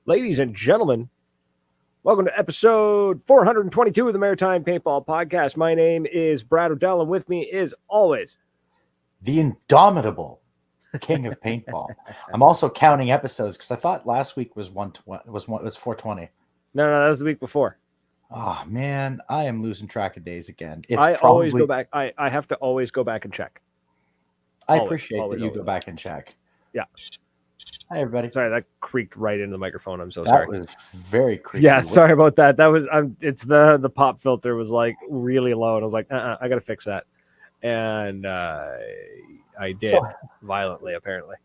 Ladies and gentlemen, welcome to episode 422 of the Maritime Paintball Podcast. My name is Brad O'Dell, and with me is always the indomitable king of paintball. I'm also counting episodes because I thought last week was 420. No, that was the week before. Oh man, I am losing track of days again. Always go back. I have to always go back and check. I appreciate that you go back and check. Yeah. Hi everybody. Sorry, that creaked right into the microphone. I'm so sorry. That was very creepy. Yeah, sorry about that. That was it's the pop filter was like really low, and I was like, I gotta fix that, and I did violently apparently.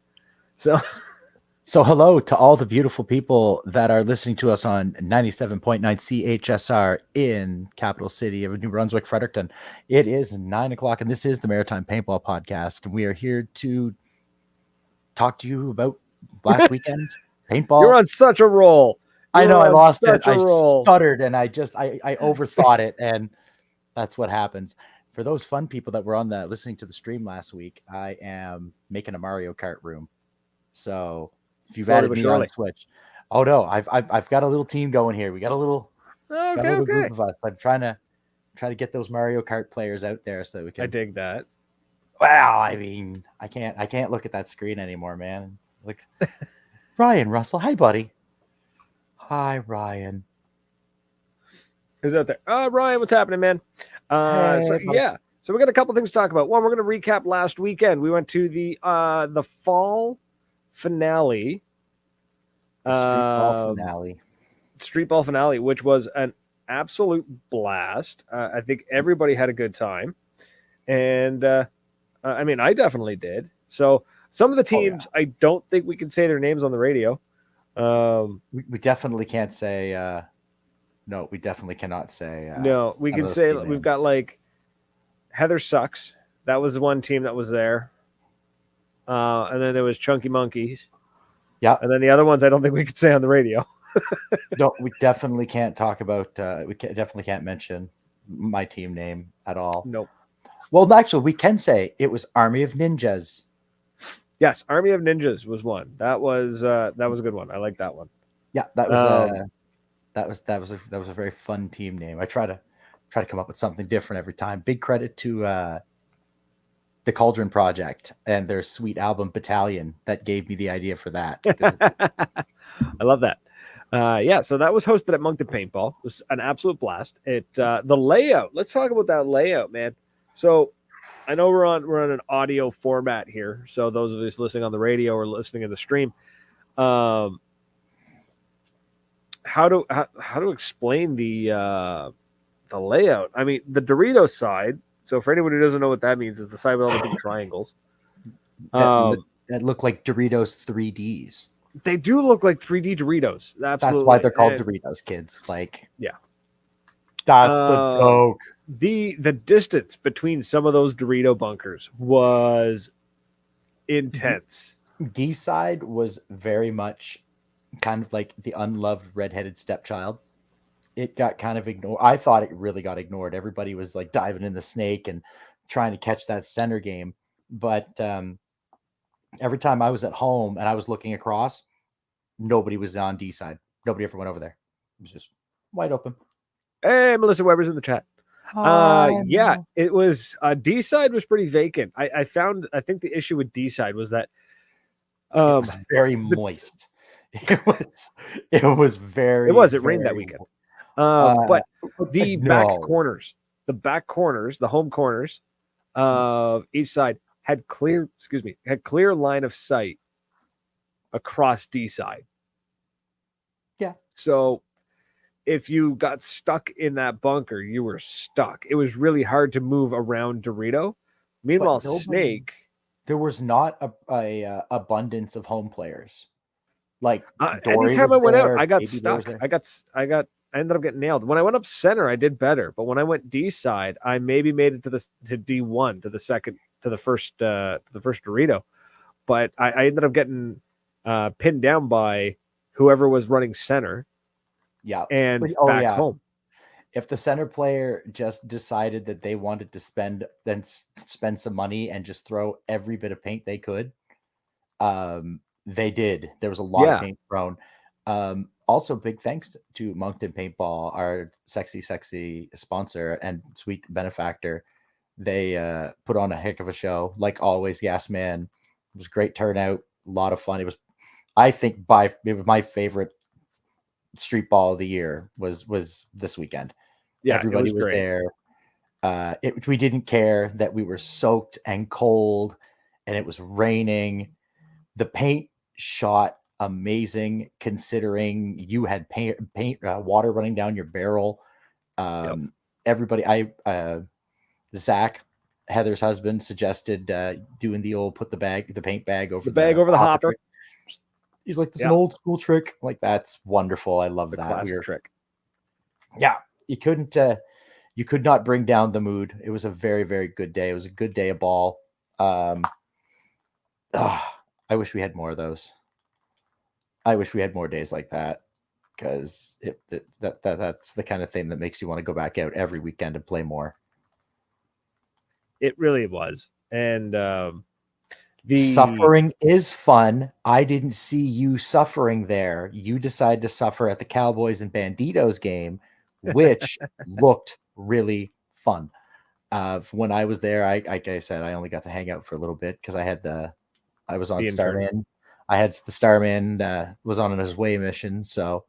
So hello to all the beautiful people that are listening to us on 97.9 CHSR in capital city of New Brunswick, Fredericton. It is 9 o'clock, and this is the Maritime Paintball Podcast, and we are here to talk to you about last weekend paintball. You're on such a roll. I know, I lost it. I stuttered and I overthought it, and that's what happens. For those fun people that were listening to the stream last week, I am making a Mario Kart room. So if you've added me on Switch, oh no, I've got a little team going here. We got a little, group of us. I'm trying to get those Mario Kart players out there so we can. I dig that. Well, I mean, I can't look at that screen anymore, man. Like Ryan Russell, hi buddy. Hi Ryan. Who's out there? Ryan, what's happening, man? So we got a couple things to talk about. One, we're going to recap last weekend. We went to the fall finale. Street ball finale, which was an absolute blast. I think everybody had a good time, and I mean, I definitely did. So some of the teams, I don't think we can say their names on the radio. We definitely can't say. No, we definitely cannot say. No, we can say we've got like Heather Sucks. That was the one team that was there. And then there was Chunky Monkeys. Yeah. And then the other ones I don't think we could say on the radio. No, we definitely can't talk about, definitely can't mention my team name at all. Nope. Well, actually, we can say it was Army of Ninjas. Yes, Army of Ninjas was one. That was a good one. I like that one. Yeah, that was a very fun team name. I try to come up with something different every time. Big credit to the Cauldron Project and their sweet album Battalion that gave me the idea for that. I love that. So that was hosted at Moncton Paintball. It was an absolute blast. The layout. Let's talk about that layout, man. So I know we're on an audio format here. So those of us listening on the radio or listening in the stream, how to explain the layout? I mean, the Doritos side. So for anyone who doesn't know what that means, is the side with all the big triangles that look like Doritos 3Ds. They do look like 3D Doritos. Absolutely. That's why they're called Doritos, kids. Like, yeah, that's the joke. The distance between some of those Dorito bunkers was intense. D side was very much kind of like the unloved redheaded stepchild. It got kind of ignored. I thought it really got ignored. Everybody was like diving in the snake and trying to catch that center game. But every time I was at home and I was looking across, nobody was on D side. Nobody ever went over there. It was just wide open. Hey, Melissa Weber's in the chat. It was D side was pretty vacant. I think the issue with D side was that it was very moist. It rained that weekend. But the back corners, the home corners of each side had clear line of sight across D side. Yeah. So if you got stuck in that bunker, you were stuck. It was really hard to move around Dorito. Meanwhile, Snake, there was not a abundance of home players. Like anytime I went out, I got stuck. I ended up getting nailed. When I went up center, I did better. But when I went D side, I maybe made it to D1, to the first Dorito. But I ended up getting pinned down by whoever was running center. Yeah. And home. If the center player just decided that they wanted to spend some money and just throw every bit of paint they could, they did. There was a lot of paint thrown. Also, big thanks to Moncton Paintball, our sexy sponsor and sweet benefactor. They put on a heck of a show, like always. Gas Man, it was a great turnout, a lot of fun. It was, I think, it was my favorite street ball of the year was this weekend. Yeah, everybody was there. We didn't care that we were soaked and cold and it was raining. The paint shot amazing, considering you had paint water running down your barrel. Everybody, Zach, Heather's husband, suggested doing the old put the paint bag over the hopper. He's like, this is an old school trick. Like, that's wonderful. I love that classic trick. Yeah, you could not bring down the mood. It was a very, very good day. It was a good day of ball. I wish we had more of those. I wish we had more days like that, because that's the kind of thing that makes you want to go back out every weekend and play more. It really was. And the suffering is fun. I didn't see you suffering there. You decided to suffer at the Cowboys and Banditos game, which looked really fun. When I was there, like I said, I only got to hang out for a little bit because I was on Starman. I had the Starman was on his way mission, so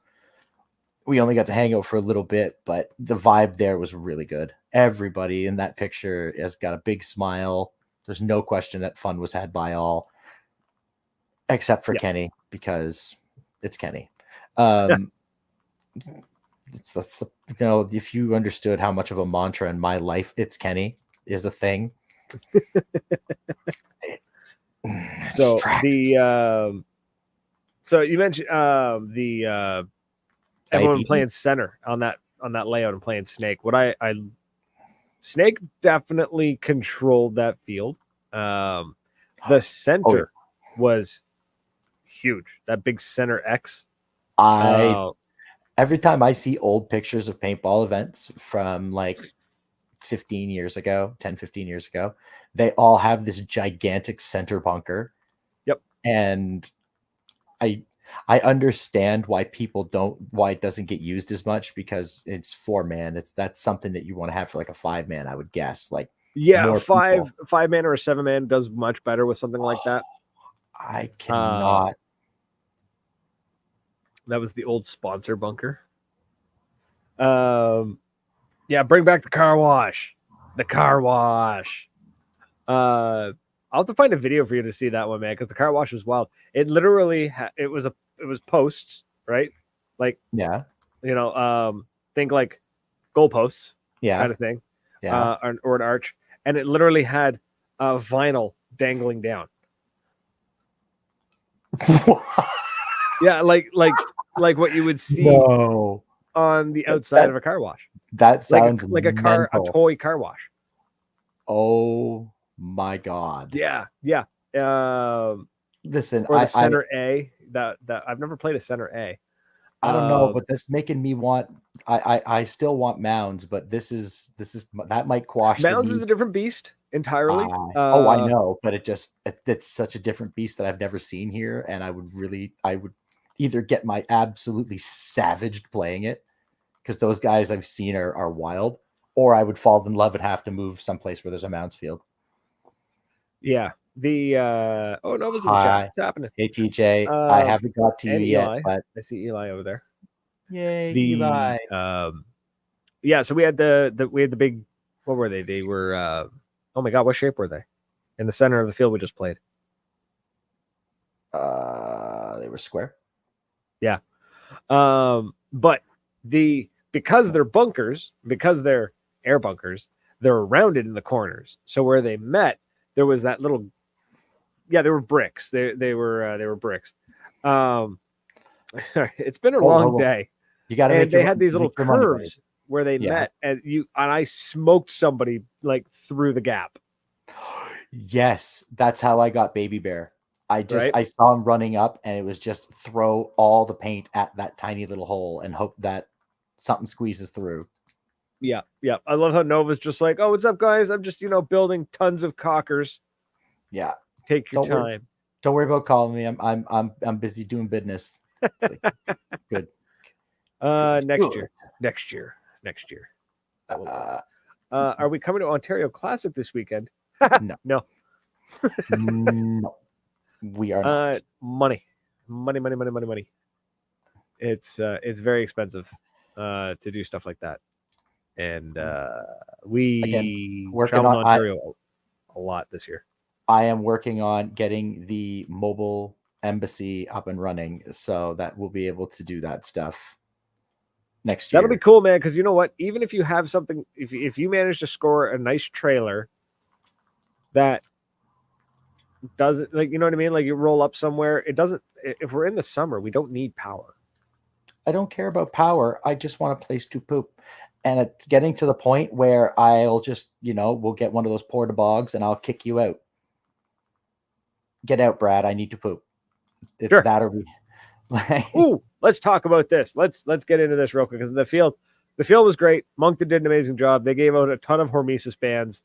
we only got to hang out for a little bit, but the vibe there was really good. Everybody in that picture has got a big smile. There's no question that fun was had by all, except for Kenny, because it's Kenny. If you understood how much of a mantra in my life "it's Kenny" is a thing. So so you mentioned everyone playing center on that layout and playing Snake. Snake definitely controlled that field. The center was huge. That big center X. Every time I see old pictures of paintball events from like 10, 15 years ago, they all have this gigantic center bunker. Yep. And I understand why it doesn't get used as much, because it's 4-man. That's something that you want to have for like a 5-man, I would guess. Like, yeah, 5-man or a 7-man does much better with something like that. I cannot. That was the old sponsor bunker. Yeah, bring back the car wash. The car wash. I'll have to find a video for you to see that one, man, because the car wash was wild. It literally it was posts, right? Like, yeah, think like goalposts, kind of thing, yeah, or an arch, and it literally had vinyl dangling down. Yeah, like what you would see on the outside of a car wash. That sounds like a toy car wash. Oh my god! Yeah. Listen, or the center A. That I've never played a center A. I don't know, but that's making me want. I still want mounds, but this is that might quash. Mounds is a different beast entirely. I know, but it's such a different beast that I've never seen here, and I would either get my absolutely savaged playing it, because those guys I've seen are wild, or I would fall in love and have to move someplace where there's a mounds field. Yeah. Nova's in the chat. What's happening? Hey TJ, I haven't got to you yet, but I see Eli over there. Yay, Eli. Yeah, so we had the big, what were they? They were oh my god, what shape were they? In the center of the field we just played. They were square. Yeah. But because they're bunkers, because they're air bunkers, they're rounded in the corners. So where they met, there was that little, they were bricks. They were bricks. It's been a long day. You got to. They had these little curves where they met, and I smoked somebody like through the gap. Yes, that's how I got Baby Bear. I saw him running up, and it was just throw all the paint at that tiny little hole and hope that something squeezes through. Yeah. I love how Nova's just like, "Oh, what's up, guys? I'm just building tons of cockers." Yeah, take your time. Don't worry about calling me. I'm busy doing business. It's like, good. Next year. Are we coming to Ontario Classic this weekend? No. No. No. We are not. Money. It's very expensive to do stuff like that. And we travel to Ontario a lot this year. I am working on getting the mobile embassy up and running so that we'll be able to do that stuff next year. That'll be cool, man, because you know what? Even if you have something, if you manage to score a nice trailer that doesn't, like, you know what I mean? Like, you roll up somewhere, it doesn't, if we're in the summer, we don't need power. I don't care about power. I just want a place to poop. And it's getting to the point where I'll just, we'll get one of those porta bogs and I'll kick you out. Get out, Brad. I need to poop. It's sure. That or we. Ooh, let's talk about this. Let's get into this real quick, because the field was great. Moncton did an amazing job. They gave out a ton of Hormesis bands.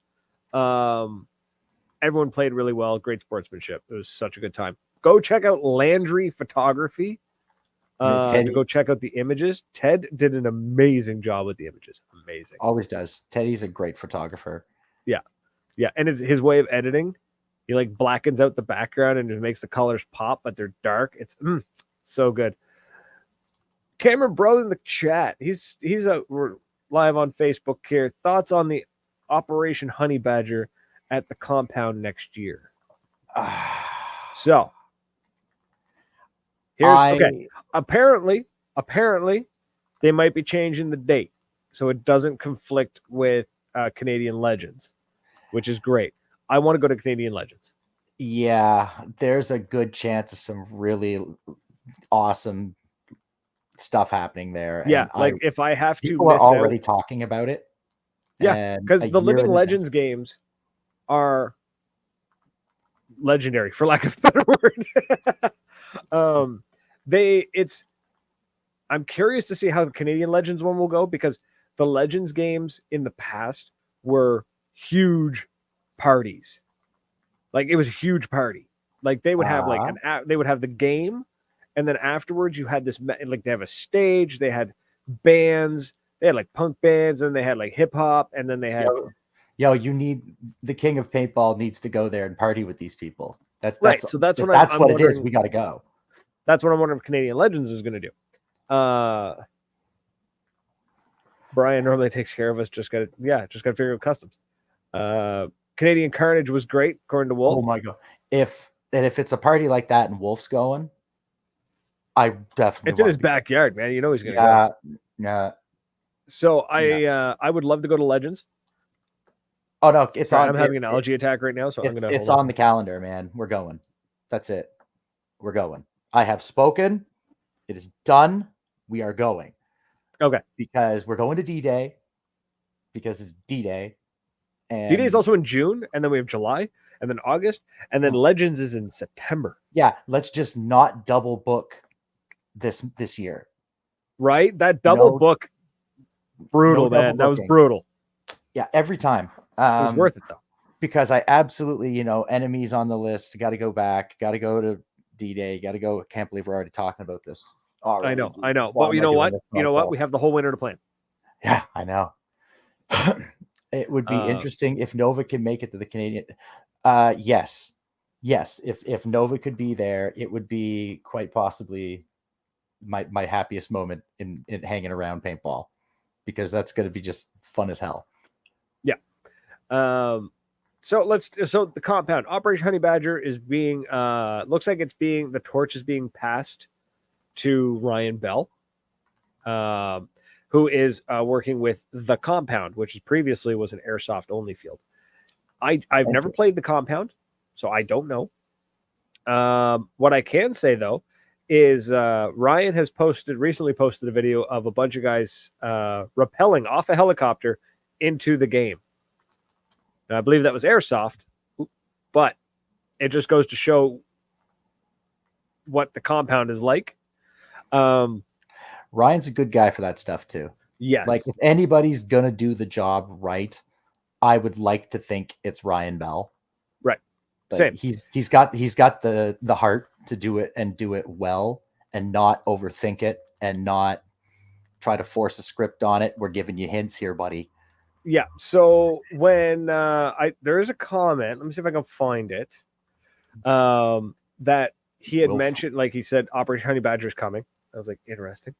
Everyone played really well. Great sportsmanship. It was such a good time. Go check out Landry Photography. To go check out the images. Ted did an amazing job with the images. Amazing. Always does. Teddy's a great photographer. Yeah. And his way of editing, he like blackens out the background and it makes the colors pop, but they're dark. It's so good. Cameron Bro in the chat. He's we're live on Facebook here. Thoughts on the Operation Honey Badger at the compound next year? So here's okay. Apparently, they might be changing the date so it doesn't conflict with Canadian Legends, which is great. I want to go to Canadian Legends. Yeah, there's a good chance of some really awesome stuff happening there. Yeah, and if I have to, people are already talking about it. Yeah, because the Living Legends games are legendary, for lack of a better word. I'm curious to see how the Canadian Legends one will go, because the Legends games in the past were huge parties. Like, it was a huge party. Like, they would have they would have the game, and then afterwards you had this, like, they have a stage, they had bands, they had like punk bands, and they had like hip hop, and then they had you need the king of paintball needs to go there and party with these people. That's right. So that's what that's what it is. We got to go. That's what I'm wondering if Canadian Legends is going to do. Brian normally takes care of us. Just got to figure out customs. Canadian Carnage was great, according to Wolf. Oh my god! If it's a party like that and Wolf's going, I definitely. It's in his backyard, man. You know he's going to go. Yeah. So I would love to go to Legends. Oh no, it's on. I'm having an allergy attack right now, so I'm gonna. It's on the calendar, man. We're going. That's it. We're going. I have spoken. It is done. We are going. Okay. Because we're going to D-Day. Because it's D-Day. And D-Day is also in June, and then we have July, and then August, and then Legends is in September. Yeah, let's just not double book this year. Right? That double book, brutal, man. That was brutal. Yeah, every time. It was worth it though. Because I absolutely, enemies on the list. Got to go back. Got to go to D-Day. Got to go. Can't believe we're already talking about this. I know. But you know what? We have the whole winter to plan. Yeah, I know. It would be interesting if Nova can make it to the Canadian. Yes. If Nova could be there, it would be quite possibly my happiest moment in hanging around paintball, because that's going to be just fun as hell. Yeah. So the compound Operation Honey Badger is being looks like the torch is being passed to Ryan Bell, who is working with the compound, which previously was an airsoft only field. I've never played the compound, so I don't know. What I can say though is Ryan has recently posted a video of a bunch of guys rappelling off a helicopter into the game. Now, I believe that was airsoft, but it just goes to show what the compound is like. Ryan's a good guy for that stuff too. Yes. Like, if anybody's gonna do the job right, I would like to think it's Ryan Bell. Right. But same. He's got the heart to do it and do it well and not overthink it and not try to force a script on it. We're giving you hints here, buddy. Yeah. So when there is a comment, let me see if I can find it. That he had mentioned, like he said, Operation Honey Badger is coming. I was like, interesting.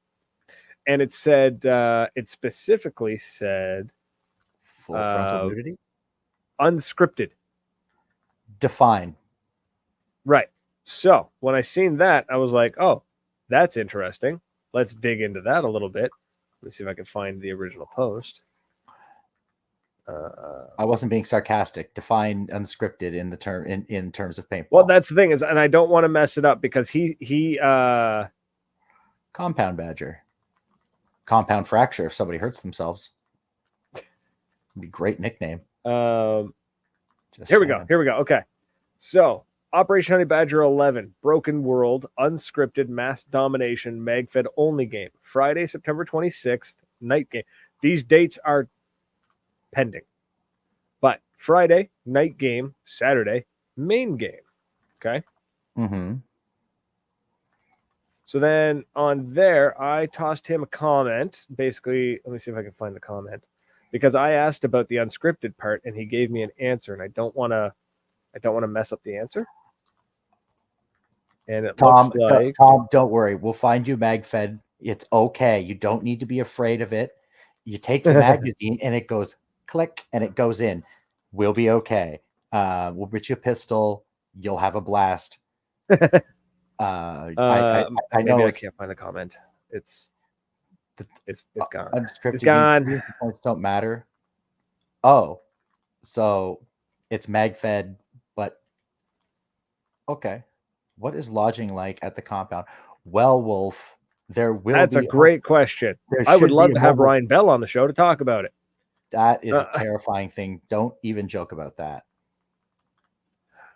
And it said, it specifically said, full frontal nudity, unscripted. Define. Right. So when I seen that, I was like, oh, that's interesting. Let's dig into that a little bit. Let me see if I can find the original post. I wasn't being sarcastic. Define unscripted in the term in terms of paintball. Well, that's the thing is, and I don't want to mess it up because he compound badger, compound fracture. If somebody hurts themselves, it'd be a great nickname. Here we go. Okay, so Operation Honey Badger 11, Broken World, unscripted mass domination, MagFed only game. Friday, September 26th, night game. These dates are pending. But Friday, night game, Saturday, main game. Okay? Mm-hmm. So then on there, I tossed him a comment. Basically, let me see if I can find the comment. Because I asked about the unscripted part and he gave me an answer, and I don't want to mess up the answer. And it looks like Tom, don't worry. We'll find you MagFed. It's okay. You don't need to be afraid of it. You take the magazine and it goes click and it goes in. We'll be okay. We'll get you a pistol. You'll have a blast. I know I can't find the comment. It's gone. Unscripted it's gone. Points don't matter. Oh, so it's MagFed, but okay. What is lodging like at the compound? Well, Wolf, That's a great question. I would love to have Ryan Bell on the show to talk about it. That is a terrifying thing. Don't even joke about that.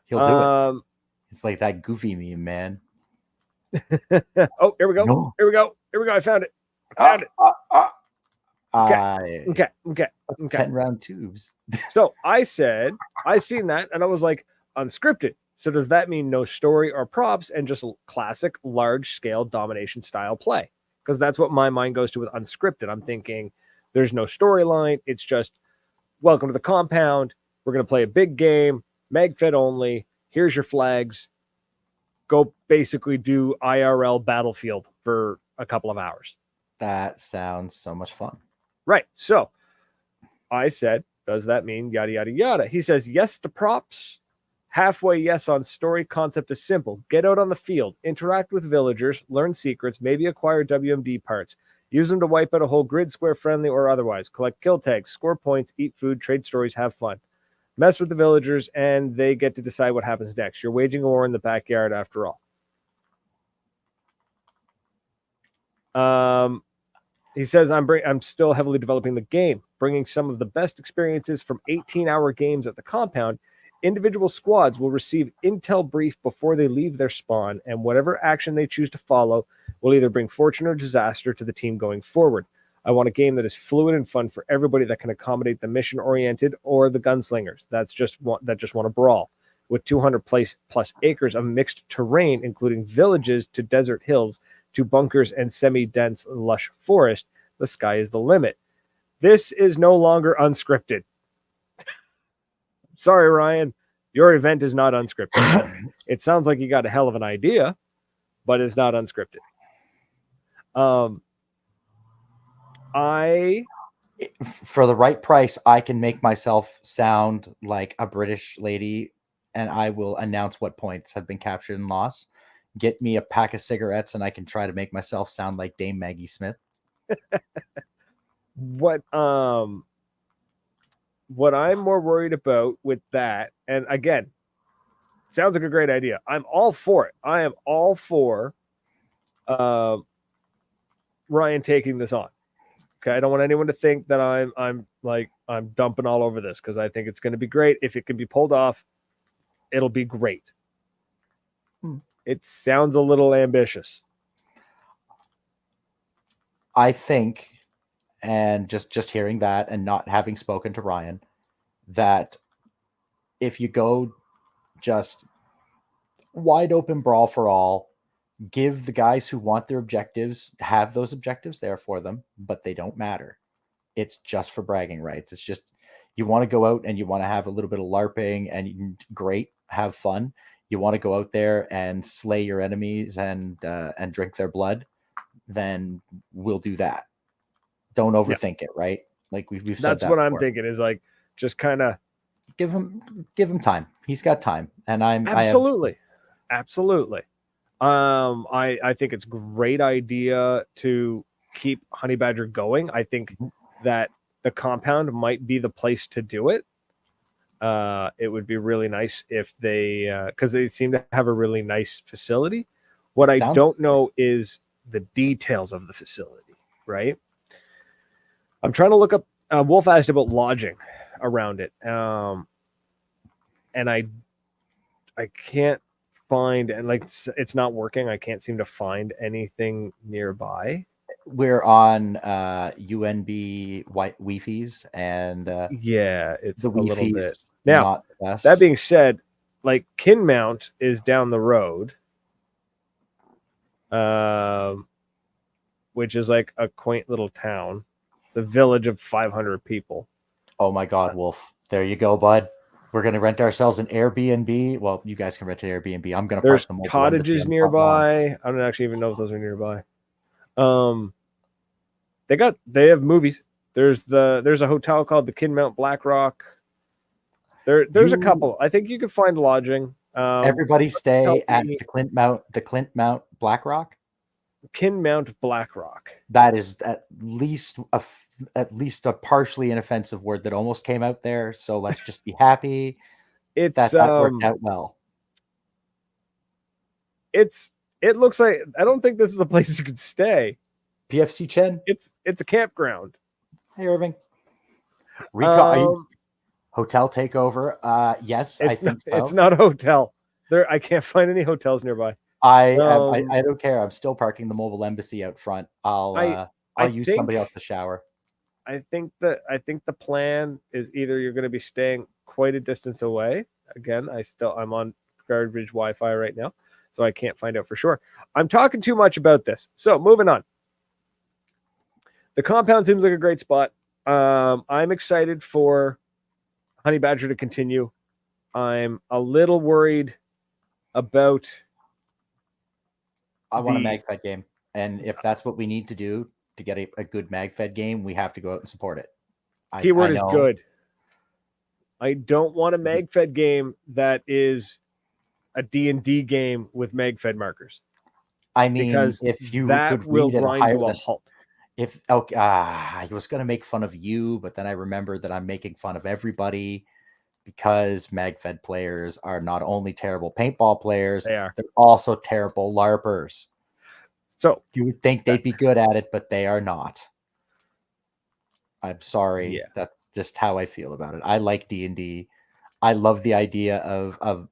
He'll do it. It's like that Goofy meme, man. Oh, here we go. No. Here we go. I found it. Okay. 10-round tubes. So I seen that and I was like, unscripted. So does that mean no story or props and just classic large-scale domination style play? Because that's what my mind goes to with unscripted. I'm thinking there's no storyline. It's just, welcome to the compound. We're going to play a big game, MagFed only. Here's your flags. Go basically do IRL Battlefield for a couple of hours. That sounds so much fun. Right. So I said, does that mean yada, yada, yada? He says, yes to props. Halfway yes on story. Concept is simple. Get out on the field, interact with villagers, learn secrets, maybe acquire WMD parts. Use them to wipe out a whole grid, square friendly or otherwise. Collect kill tags, score points, eat food, trade stories, have fun. Mess with the villagers, and they get to decide what happens next. You're waging a war in the backyard after all. He says, I'm still heavily developing the game, bringing some of the best experiences from 18-hour games at the compound. Individual squads will receive intel brief before they leave their spawn, and whatever action they choose to follow will either bring fortune or disaster to the team going forward. I want a game that is fluid and fun for everybody that can accommodate the mission-oriented or the gunslingers that just want to brawl. With 200 plus acres of mixed terrain, including villages to desert hills to bunkers and semi-dense lush forest, the sky is the limit. This is no longer unscripted. Sorry, Ryan, your event is not unscripted. It sounds like you got a hell of an idea, but it's not unscripted. For the right price, I can make myself sound like a British lady, and I will announce what points have been captured and lost. Get me a pack of cigarettes, and I can try to make myself sound like Dame Maggie Smith. What I'm more worried about with that, and again, sounds like a great idea. I'm all for it. I am all for Ryan taking this on. Okay, I don't want anyone to think that I'm dumping all over this, because I think it's going to be great. If it can be pulled off, it'll be great. It sounds a little ambitious. I think, and just hearing that and not having spoken to Ryan, that if you go just wide open brawl for all, give the guys who want their objectives, have those objectives there for them, but they don't matter. It's just for bragging rights. It's just, you want to go out and you want to have a little bit of LARPing and great, have fun. You want to go out there and slay your enemies and drink their blood, then we'll do that. Don't overthink it, right? Like we've said that's that what before. I'm thinking is like, just kind of give him time. He's got time. And absolutely. I think it's a great idea to keep Honey Badger going. I think that the compound might be the place to do it. It would be really nice if they, because they seem to have a really nice facility. What I don't know is the details of the facility, right? I'm trying to look up, Wolf asked about lodging around it. And I can't find, and like it's not working. I can't seem to find anything nearby. We're on UNB white Wi-Fi's and yeah, it's the a little bit. Wi-Fi's Now, not the best. That being said, like Kinmount is down the road, which is like a quaint little town. It's a village of 500 people. Oh my God, Wolf! There you go, bud. We're gonna rent ourselves an Airbnb. Well, you guys can rent an Airbnb. I'm gonna There's park the cottages nearby. I don't actually even know if those are nearby. They have movies. There's a hotel called the Kinmount Black Rock. There's a couple. I think you can find lodging. Everybody stay at the Clint Mount Black Rock. Kinmount Black Rock. That is at least a partially inoffensive word that almost came out there. So let's just be happy. That worked out well. It looks like, I don't think this is a place you could stay. PFC Chen. It's a campground. Hey Irving. Hotel takeover. Yes, I think so. It's not a hotel. I can't find any hotels nearby. I don't care. I'm still parking the mobile embassy out front. I'll use somebody else to shower. I think the plan is either you're going to be staying quite a distance away. Again, I'm on garbage Wi-Fi right now, so I can't find out for sure. I'm talking too much about this. So moving on. The compound seems like a great spot. I'm excited for Honey Badger to continue. I'm a little worried about. I want a MagFed game, and if that's what we need to do to get a good MagFed game, we have to go out and support it. Keyword is good. I don't want a MagFed game that is a D&D game with MagFed markers. I mean, because if you that could will read grind to a halt. I was going to make fun of you, but then I remembered that I'm making fun of everybody because MagFed players are not only terrible paintball players, they're also terrible LARPers. So you would think they'd be good at it, but they are not. I'm sorry. Yeah. That's just how I feel about it. I like D&D. I love the idea of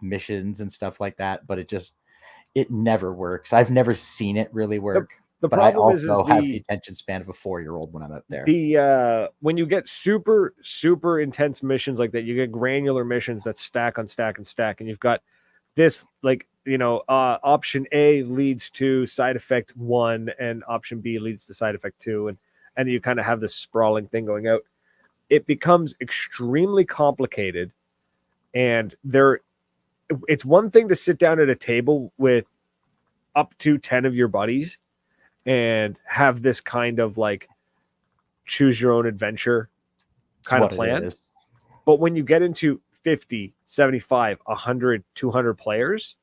missions and stuff like that, but it never works. I've never seen it really work. But I also have the attention span of a 4-year-old when I'm out there. When you get super, super intense missions like that, you get granular missions that stack on stack and stack. And you've got this, like, option A leads to side effect 1 and option B leads to side effect 2. And you kind of have this sprawling thing going out. It becomes extremely complicated. And it's one thing to sit down at a table with up to 10 of your buddies and have this kind of like choose your own adventure kind of plan. But when you get into 50, 75, 100, 200 players,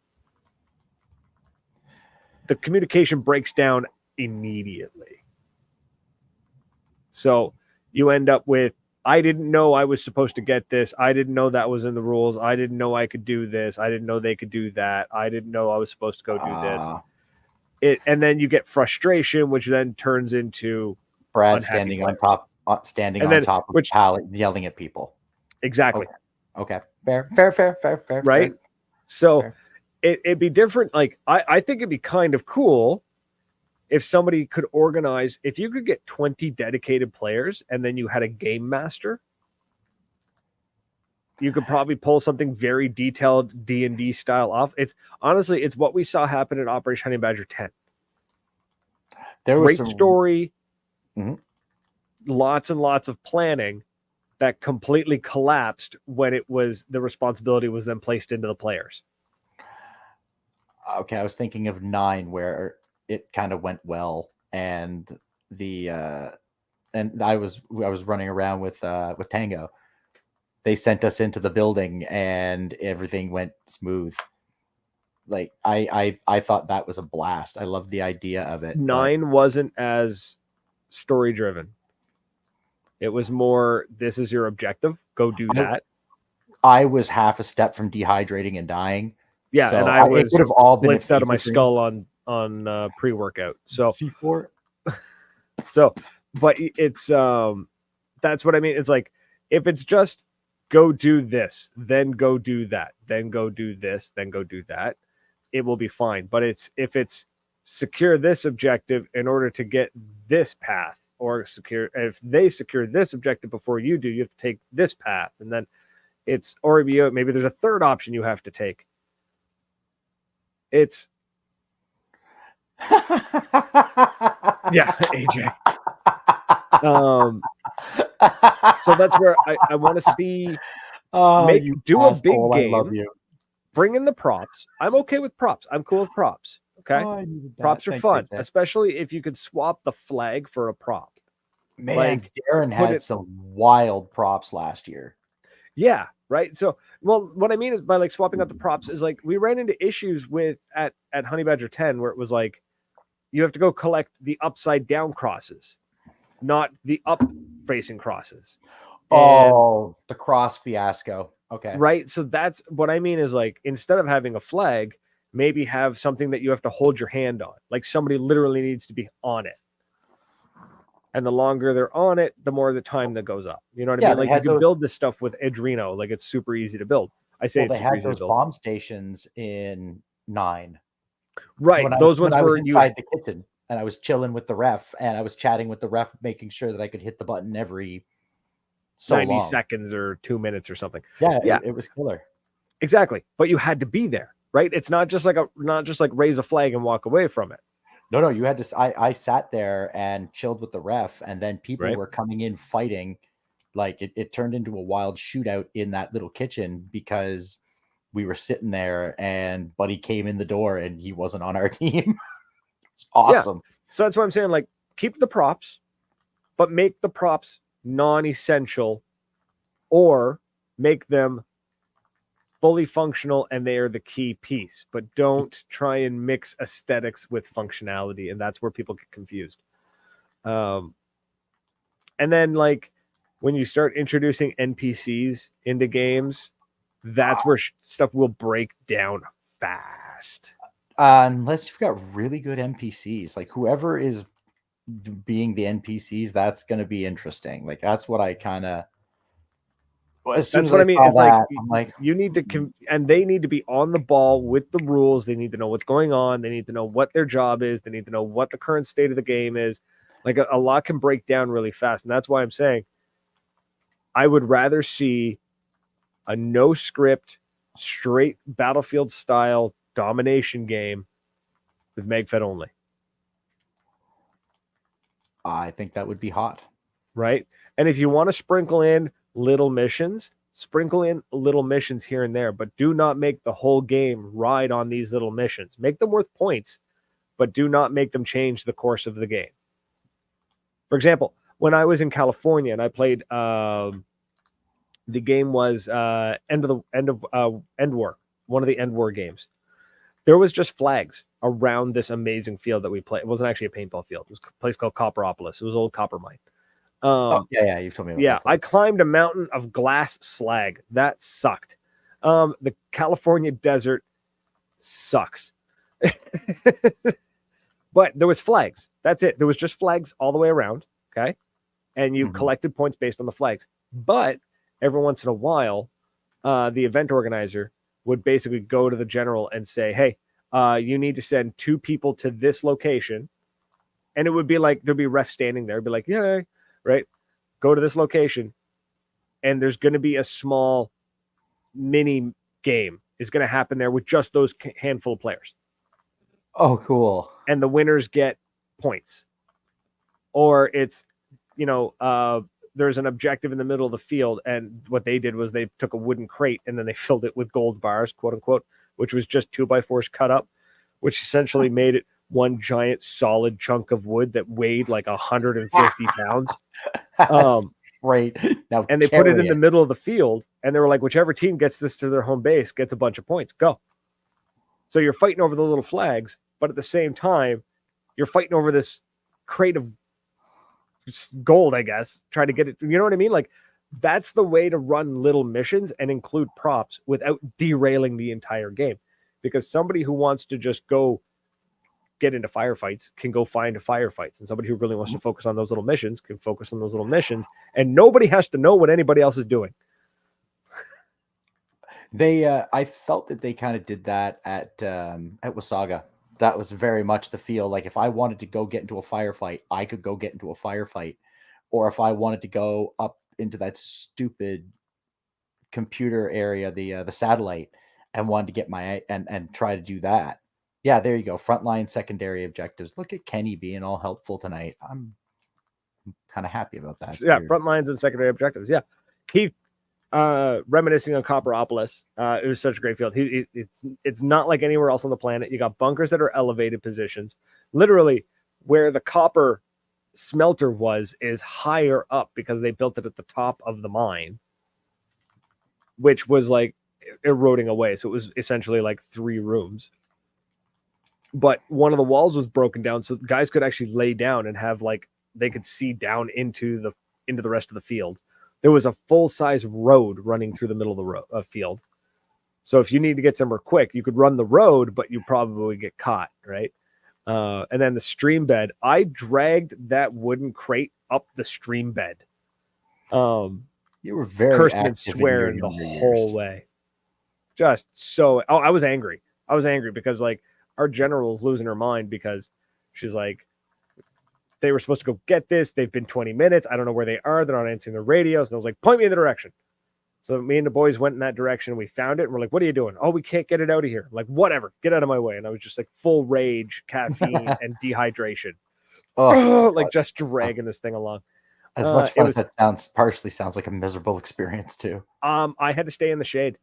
the communication breaks down immediately. So you end up with, I didn't know I was supposed to get this. I didn't know that was in the rules. I didn't know I could do this. I didn't know they could do that. I didn't know I was supposed to go do this. And then you get frustration, which then turns into Brad standing on top of the pallet, yelling at people. Exactly. Okay. Fair. Right. So it'd be different. Like I think it'd be kind of cool if somebody could organize, if you could get 20 dedicated players and then you had a game master. You could probably pull something very detailed D&D style off. It's honestly, it's what we saw happen in Operation Honey Badger 10. There was some story, lots and lots of planning that completely collapsed when it was the responsibility was then placed into the players. Okay, I was thinking of 9 where it kind of went well, and I was running around with Tango. They sent us into the building and everything went smooth. Like I thought that was a blast. I loved the idea of it. 9 wasn't as story driven. It was more, this is your objective. Go do that. I was half a step from dehydrating and dying. Yeah, so and I was it would have all been blitzed out of my skull on pre-workout. So C4. So, but it's that's what I mean. It's like, if it's just go do this, then go do that, then go do this, then go do that, it will be fine. But if it's secure this objective in order to get this path, or if they secure this objective before you do, you have to take this path, and then or maybe there's a third option you have to take. It's yeah, AJ. So that's where I want to see do a big game. Bring in the props. I'm okay with props. I'm cool with props. Okay, props are fun, especially if you could swap the flag for a prop. Man, like, Darren had some wild props last year. Yeah, right. So, well, what I mean is by like swapping out the props is like we ran into issues with at Honey Badger 10 where it was like you have to go collect the upside down crosses, not the up facing crosses. The cross fiasco. Okay. Right. So that's what I mean is like, instead of having a flag, maybe have something that you have to hold your hand on. Like somebody literally needs to be on it. And the longer they're on it, the more the time that goes up. You know what I mean? Like you can build this stuff with Adreno. Like it's super easy to build. I say they had those bomb stations in 9. Right. Those ones I was inside the kitchen and I was chilling with the ref and I was chatting with the ref, making sure that I could hit the button every 90 seconds or 2 minutes or something. Yeah. It was killer. Exactly. But you had to be there, right? It's not just like raise a flag and walk away from it. No, you had to. I sat there and chilled with the ref, and then people were coming in fighting. Like it turned into a wild shootout in that little kitchen because we were sitting there and Buddy came in the door and he wasn't on our team. It's awesome. Yeah. So that's what I'm saying. Like, keep the props, but make the props non-essential, or make them fully functional and they are the key piece, but don't try and mix aesthetics with functionality. And that's where people get confused. And then like when you start introducing NPCs into games, that's where stuff will break down fast. Unless you've got really good NPCs, like whoever is being the NPCs, that's going to be interesting. Like that's what I kind of. That's what I mean. It's like you need to, and they need to be on the ball with the rules. They need to know what's going on. They need to know what their job is. They need to know what the current state of the game is. Like a lot can break down really fast, and that's why I'm saying I would rather see a no script, straight Battlefield style domination game with MagFed only. I think that would be hot, right? And if you want to sprinkle in little missions here and there, but do not make the whole game ride on these little missions. Make them worth points, but do not make them change the course of the game. For example, when I was in California and I played, the game was End War, one of the End War games. There was just flags around this amazing field that we played. It wasn't actually a paintball field. It was a place called Copperopolis. It was an old copper mine. You've told me about that. I climbed a mountain of glass slag. That sucked. The California desert sucks. But there was flags. That's it. There was just flags all the way around, okay? And you collected points based on the flags. But every once in a while, the event organizer would basically go to the general and say, hey, you need to send 2 people to this location. And it would be like, there'd be a ref standing there. It'd be like, yay. Right? Go to this location, and there's going to be a small mini game is going to happen there with just those handful of players. Oh, cool. And the winners get points. Or it's, there's an objective in the middle of the field, and what they did was they took a wooden crate and then they filled it with gold bars, quote unquote, which was just 2x4s cut up, which essentially made it one giant solid chunk of wood that weighed like 150 pounds. Right. Now, and they put it in the middle of the field, and they were like, whichever team gets this to their home base gets a bunch of points. Go. So you're fighting over the little flags, but at the same time, you're fighting over this crate of gold, I guess, trying to get it. You know what I mean? Like, that's the way to run little missions and include props without derailing the entire game. Because somebody who wants to just go get into firefights can go find firefights, and somebody who really wants to focus on those little missions can focus on those little missions, and nobody has to know what anybody else is doing. I felt that they kind of did that at Wasaga. That was very much the feel. Like, if I wanted to go get into a firefight, I could go get into a firefight. Or if I wanted to go up into that stupid computer area, the satellite, and wanted to get and try to do that. Yeah, there you go. Frontline secondary objectives. Look at Kenny being all helpful tonight. I'm kind of happy about that. Yeah, front lines and secondary objectives. Yeah. He reminiscing on Copperopolis. It was such a great field. It's not like anywhere else on the planet. You got bunkers that are elevated positions. Literally, where the copper smelter is higher up because they built it at the top of the mine, which was like eroding away. So it was essentially like 3 rooms. But one of the walls was broken down, so guys could actually lay down and have they could see down into the rest of the field. There was a full-size road running through the middle of the field. So if you need to get somewhere quick, you could run the road, but you probably get caught, right? And then the stream bed, I dragged that wooden crate up the stream bed. You were very cursing and swearing the whole way. Just so, I was angry. I was angry because our general's losing her mind because she's like, they were supposed to go get this. They've been 20 minutes. I don't know where they are. They're not answering the radios. And I was like, point me in the direction. So me and the boys went in that direction. We found it. And we're like, what are you doing? Oh, we can't get it out of here. I'm like, whatever. Get out of my way. And I was just like full rage, caffeine, and dehydration. Just dragging this thing along. As much fun as that sounds, partially sounds like a miserable experience too. I had to stay in the shade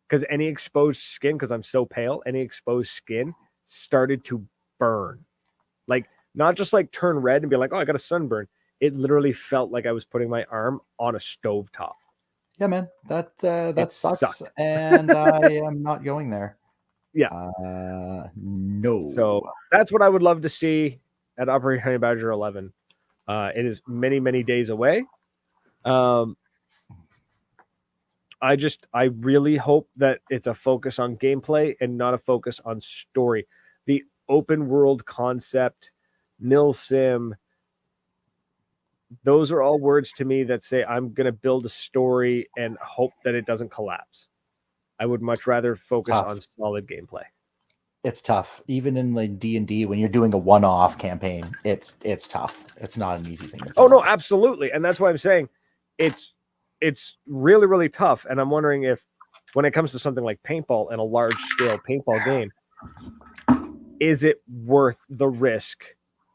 because any exposed skin, because I'm so pale, any exposed skin started to burn. Not just turn red and be like, oh, I got a sunburn. It literally felt like I was putting my arm on a stovetop. Yeah, man, that sucks. And I am not going there. Yeah. No. So that's what I would love to see at Operation Honey Badger 11. It is many, many days away. I really hope that it's a focus on gameplay and not a focus on story. The open world concept, Nil Sim, those are all words to me that say I'm going to build a story and hope that it doesn't collapse. I would much rather focus on solid gameplay. It's tough. Even in D&D, when you're doing a one-off campaign, it's tough. It's not an easy thing. Oh, no, absolutely. And that's why I'm saying it's really, really tough. And I'm wondering if when it comes to something like paintball and a large-scale paintball game, is it worth the risk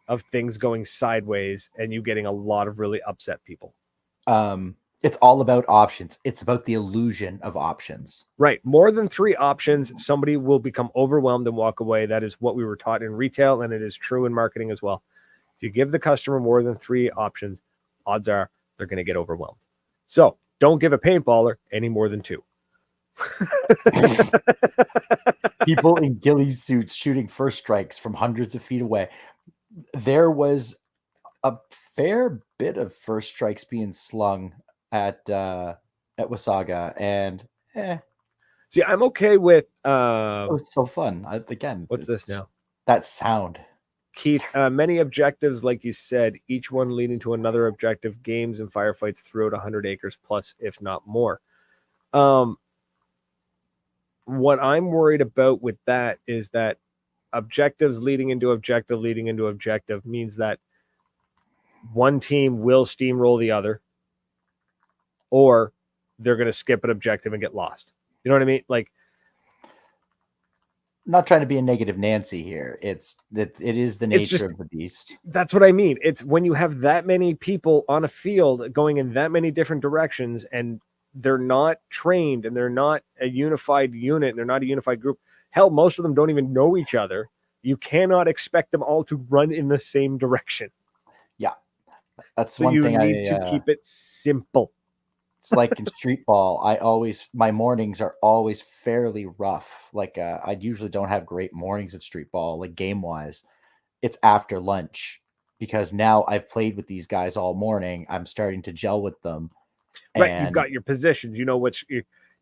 of things going sideways and you getting a lot of really upset people? It's all about options. It's about the illusion of options. Right. More than 3 options, somebody will become overwhelmed and walk away. That is what we were taught in retail, and it is true in marketing as well. If you give the customer more than 3 options, odds are they're going to get overwhelmed. So don't give a paintballer any more than 2. People in ghillie suits shooting first strikes from hundreds of feet away. There was a fair bit of first strikes being slung at Wasaga, and see, I'm okay with it was so fun. Again, what's this now? That sound, Keith. Many objectives, like you said, each one leading to another objective. Games and firefights throughout 100 acres plus, if not more. What I'm worried about with that is that objectives leading into objective means that one team will steamroll the other, or they're going to skip an objective and get lost. You know what I mean? Like, not trying to be a negative Nancy here. It is the nature of the beast. That's what I mean. It's when you have that many people on a field going in that many different directions, and they're not trained, and they're not a unified unit, and they're not a unified group. Hell, most of them don't even know each other. You cannot expect them all to run in the same direction. Yeah, that's so one you thing. Need to keep it simple. It's like in street ball, my mornings are always fairly rough. Like I usually don't have great mornings at street ball, like game wise. It's after lunch because now I've played with these guys all morning. I'm starting to gel with them. Right, you've got your positions. You know which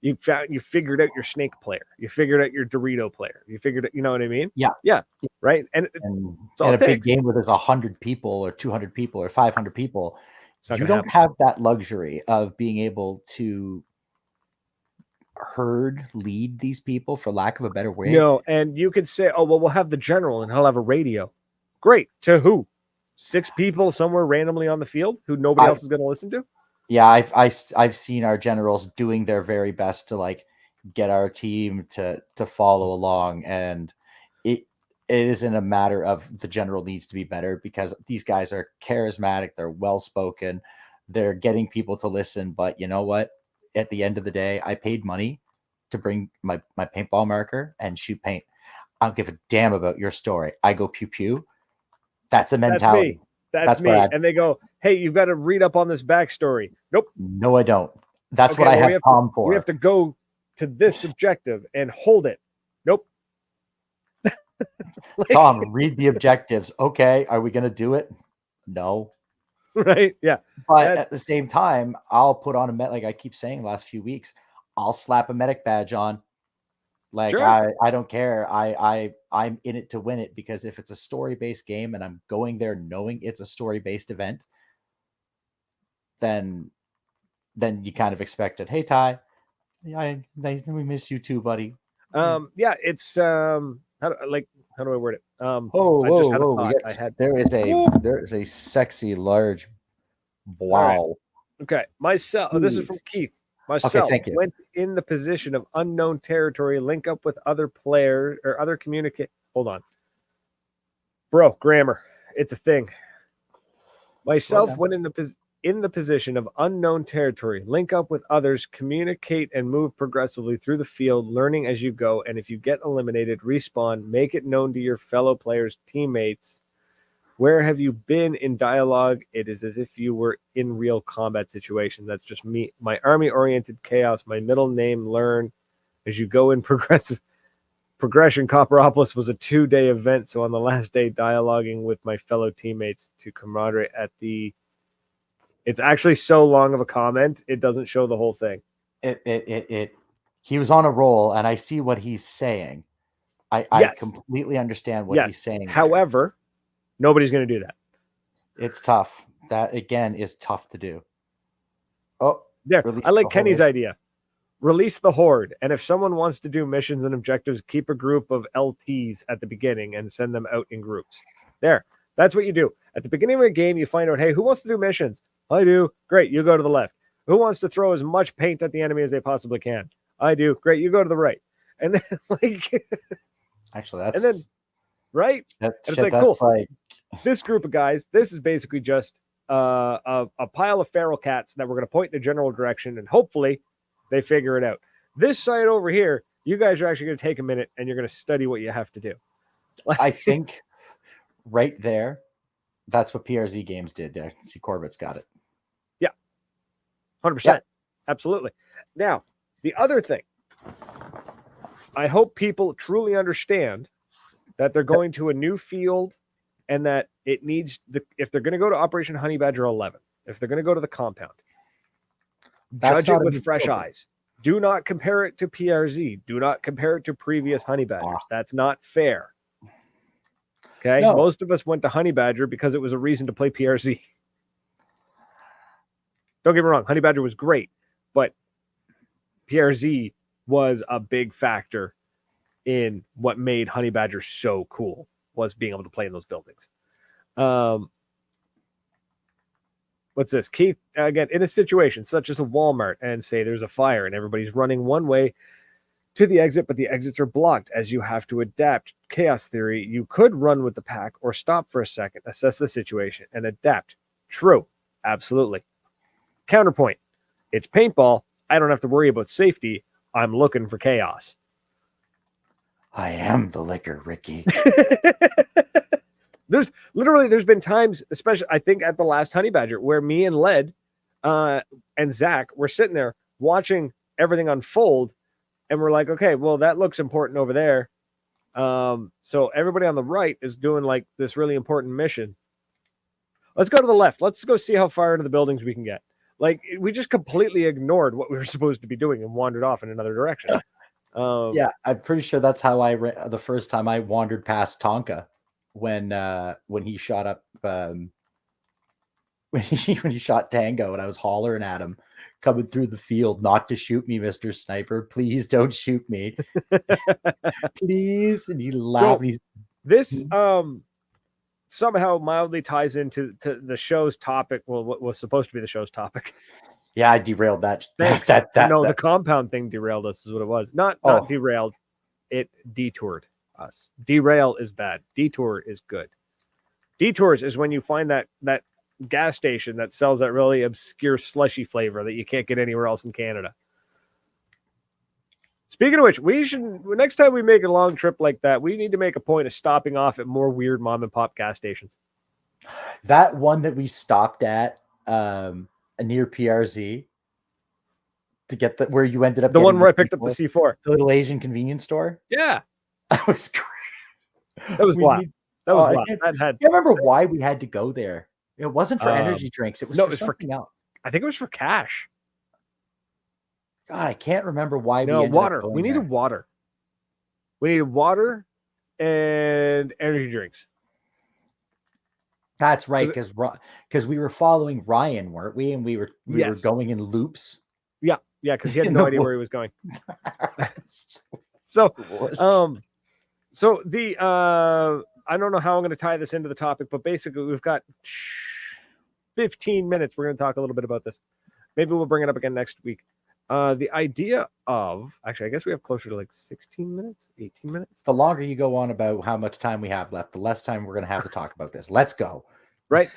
you figured out your snake player. You figured out your Dorito player. You figured it. You know what I mean? Yeah. Right. And a big game where there's 100 people or 200 people or 500 people. You don't have that luxury of being able to lead these people, for lack of a better way. No, and you could say, oh, well, we'll have the general and he'll have a radio. Great. To who? 6 people somewhere randomly on the field who nobody else is going to listen to? Yeah, I've seen our generals doing their very best to like get our team to follow along, and it isn't a matter of the general needs to be better, because these guys are charismatic, they're well-spoken, they're getting people to listen. But you know what? At the end of the day, I paid money to bring my paintball marker and shoot paint. I don't give a damn about your story. I go pew pew. That's a mentality. That's me. And they go, hey, you've got to read up on this backstory. Nope. No, I don't. That's what I have Tom for. We have to go to this objective and hold it. Nope. Tom, read the objectives. Okay. Are we going to do it? No. Right. Yeah. But at the same time, I'll put on like I keep saying the last few weeks, I'll slap a medic badge on. Like, sure. I don't care. I'm in it to win it, because if it's a story-based game and I'm going there knowing it's a story-based event, then you kind of expect it. Hey, Ty, we miss you too, buddy. Yeah, it's how do I word it? There is a sexy large wow. Right. Okay, myself. Oh, this is from Keith. Myself went in the position of unknown territory, link up with other players or other communicate. Hold on. Bro, grammar. It's a thing. Myself went in the position of unknown territory, link up with others, communicate and move progressively through the field, learning as you go. And if you get eliminated, respawn, make it known to your fellow players, teammates. Where have you been in dialogue? It is as if you were in real combat situation. That's just me. My army-oriented chaos. My middle name, learn. As you go in progression, Copperopolis was a 2-day event. So on the last day, dialoguing with my fellow teammates to camaraderie at the... It's actually so long of a comment, it doesn't show the whole thing. He was on a roll, and I see what he's saying. I completely understand what he's saying. However... Nobody's going to do that. It's tough. That, again, is tough to do. Oh, there. I like Kenny's idea. Release the horde. And if someone wants to do missions and objectives, keep a group of LTs at the beginning and send them out in groups. There. That's what you do. At the beginning of a game, you find out, hey, who wants to do missions? I do. Great. You go to the left. Who wants to throw as much paint at the enemy as they possibly can? I do. Great. You go to the right. And then, like... Actually, that's... And then... Right? It's like, cool. Like... This group of guys, this is basically just a pile of feral cats that we're going to point in a general direction, and hopefully they figure it out. This side over here, you guys are actually going to take a minute and you're going to study what you have to do. I think right there, that's what PRZ Games did there. See, Corbett's got it. Yeah. 100%. Yeah. Absolutely. Now, the other thing, I hope people truly understand that they're going to a new field, and that it needs if they're going to go to Operation Honey Badger 11, if they're going to go to the compound, judge it with fresh eyes. Do not compare it to PRZ. Do not compare it to previous Honey Badgers. That's not fair. Okay? No. Most of us went to Honey Badger because it was a reason to play PRZ. Don't get me wrong. Honey Badger was great, but PRZ was a big factor in what made Honey Badger so cool, was being able to play in those buildings. What's this? Keith, again, in a situation such as a Walmart, and say there's a fire and everybody's running one way, to the exit, but the exits are blocked as you have to adapt. Chaos theory, you could run with the pack or stop for a second, assess the situation, and adapt. True. Absolutely. Counterpoint. It's paintball. I don't have to worry about safety. I'm looking for chaos. I am the liquor, Ricky. There's been times, especially I think at the last Honey Badger, where me and Led and Zach were sitting there watching everything unfold, and we're like, okay, well, that looks important over there. So everybody on the right is doing like this really important mission. Let's go to the left. Let's go see how far into the buildings we can get. Like, we just completely ignored what we were supposed to be doing and wandered off in another direction. Yeah, I'm pretty sure that's how the first time I wandered past Tonka when he shot up when he shot Tango, and I was hollering at him coming through the field, not to shoot me, Mr. Sniper. Please don't shoot me. Please. And he laughed. So this somehow mildly ties into the show's topic. Well, what was supposed to be the show's topic. Yeah, I derailed that. The compound thing derailed us is what it was. Not derailed. It detoured us. Derail is bad. Detour is good. Detours is when you find that gas station that sells that really obscure slushy flavor that you can't get anywhere else in Canada. Speaking of which, we should, next time we make a long trip like that, we need to make a point of stopping off at more weird mom and pop gas stations. That one that we stopped at near PRZ to get where you ended up, the one where I picked up the C4, the little Asian convenience store. Yeah, that was great. That was wild. That was wild. I remember why we had to go there. It wasn't for energy drinks. It was for something else. I think it was for cash. God, I can't remember why. Water. We needed water. We needed water and energy drinks. That's right, because we were following Ryan, weren't we? And we were going in loops. Yeah, because he had no idea where he was going. So the I don't know how I'm going to tie this into the topic, but basically we've got 15 minutes. We're going to talk a little bit about this. Maybe we'll bring it up again next week. The idea of, actually, I guess we have closer to like 16 minutes, 18 minutes. The longer you go on about how much time we have left, the less time we're going to have to talk about this. Let's go. Right.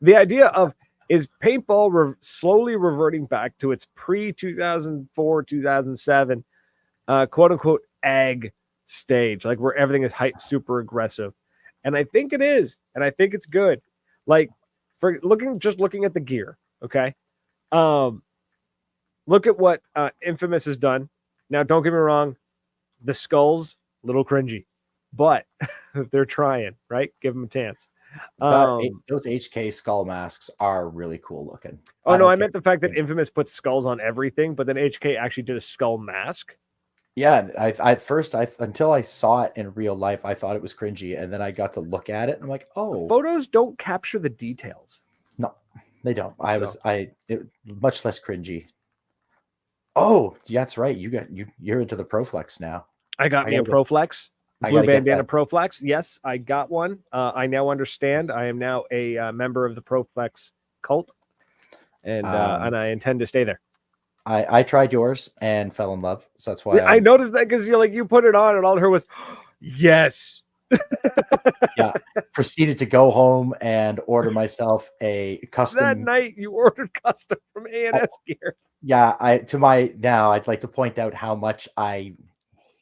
The idea of, is paintball slowly reverting back to its pre-2004, 2007, quote unquote, AGG stage, like where everything is super aggressive. And I think it is. And I think it's good. Like, for looking at the gear. Okay. Look at what Infamous has done. Now, don't get me wrong. The skulls, little cringy, but they're trying, right? Give them a chance. Those HK skull masks are really cool looking. Oh, no, I meant the fact that Infamous put skulls on everything, but then HK actually did a skull mask. Yeah, at first, until I saw it in real life, I thought it was cringy, and then I got to look at it, and I'm like, oh. The photos don't capture the details. No, they don't. Much less cringy. Oh, that's right. You're into the Proflex now. I got me a Proflex. Blue bandana Proflex. Yes, I got one. I now understand. I am now a member of the Proflex cult, and I intend to stay there. I tried yours and fell in love. So that's why I noticed that, because you're like, you put it on and all I heard was, yes. Yeah. Proceeded to go home and order myself a custom. That night you ordered custom from A&S Gear. Yeah. I'd like to point out how much I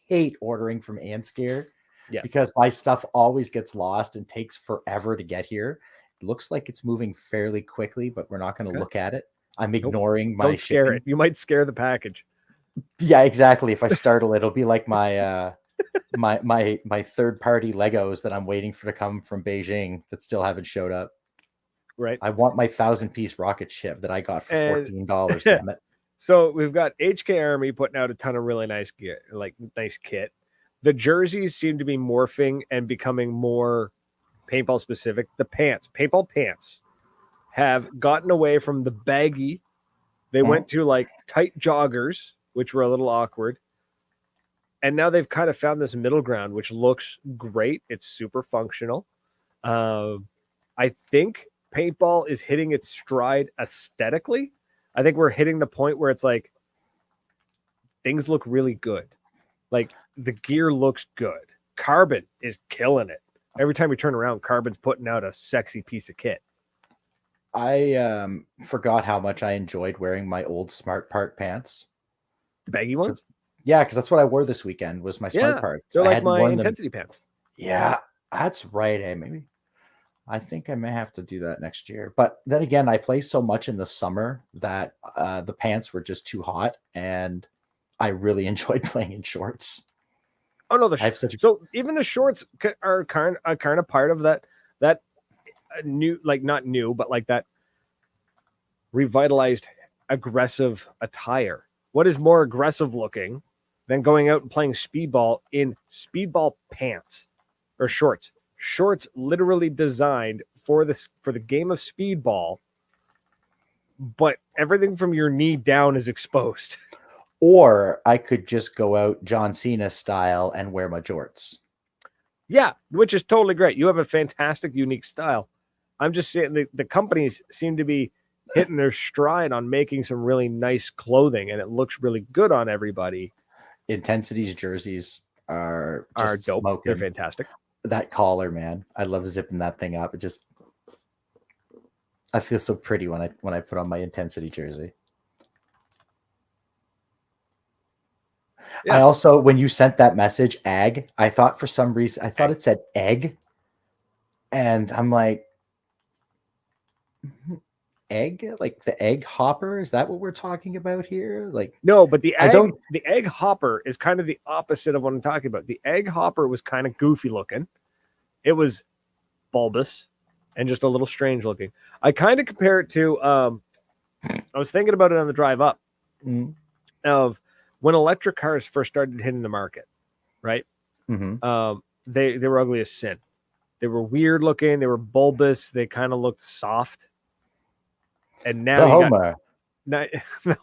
hate ordering from A&S Gear. Yes. Because my stuff always gets lost and takes forever to get here. It looks like it's moving fairly quickly, but we're not going to look at it. I'm ignoring my Don't scare shipping. It. You might scare the package. Yeah, exactly. If I startle it, it'll be like my my third-party Legos that I'm waiting for to come from Beijing that still haven't showed up. Right. I want my 1,000-piece rocket ship that I got for $14. Damn it. So we've got HK Army putting out a ton of really nice gear, like nice kit. The jerseys seem to be morphing and becoming more paintball specific. The pants, paintball pants, have gotten away from the baggy. They went to like tight joggers, which were a little awkward. And now they've kind of found this middle ground, which looks great. It's super functional. I think paintball is hitting its stride aesthetically. I think we're hitting the point where it's like things look really good. Like the gear looks good. Carbon is killing it. Every time we turn around, Carbon's putting out a sexy piece of kit. I forgot how much I enjoyed wearing my old Smart Part pants. The baggy ones? Yeah, because that's what I wore this weekend was my Smart Parts. They're like my intensity pants. Yeah, that's right. Maybe I think I may have to do that next year. But then again, I play so much in the summer that the pants were just too hot, and I really enjoyed playing in shorts. Oh no, so even the shorts are kind of part of that new, like not new, but like that revitalized aggressive attire. What is more aggressive looking than going out and playing speedball in speedball pants or shorts? Shorts literally designed for the game of speedball, but everything from your knee down is exposed. Or I could just go out John Cena style and wear my jorts. Yeah, which is totally great. You have a fantastic, unique style. I'm just saying the companies seem to be hitting their stride on making some really nice clothing, and it looks really good on everybody. Intensity's jerseys are just dope. Smoking. They're fantastic. That collar, man, I love zipping that thing up. I feel so pretty when I put on my Intensity jersey. Yeah. I also, when you sent that message, AGG, I thought for some reason, I thought it said egg. And I'm like, egg? Like the egg hopper? Is that what we're talking about here? Like, no, but the egg hopper is kind of the opposite of what I'm talking about. The egg hopper was kind of goofy looking. It was bulbous and just a little strange looking. I kind of compare it to, I was thinking about it on the drive up of when electric cars first started hitting the market, right? Mm-hmm. They were ugly as sin. They were weird looking. They were bulbous. They kind of looked soft. And now the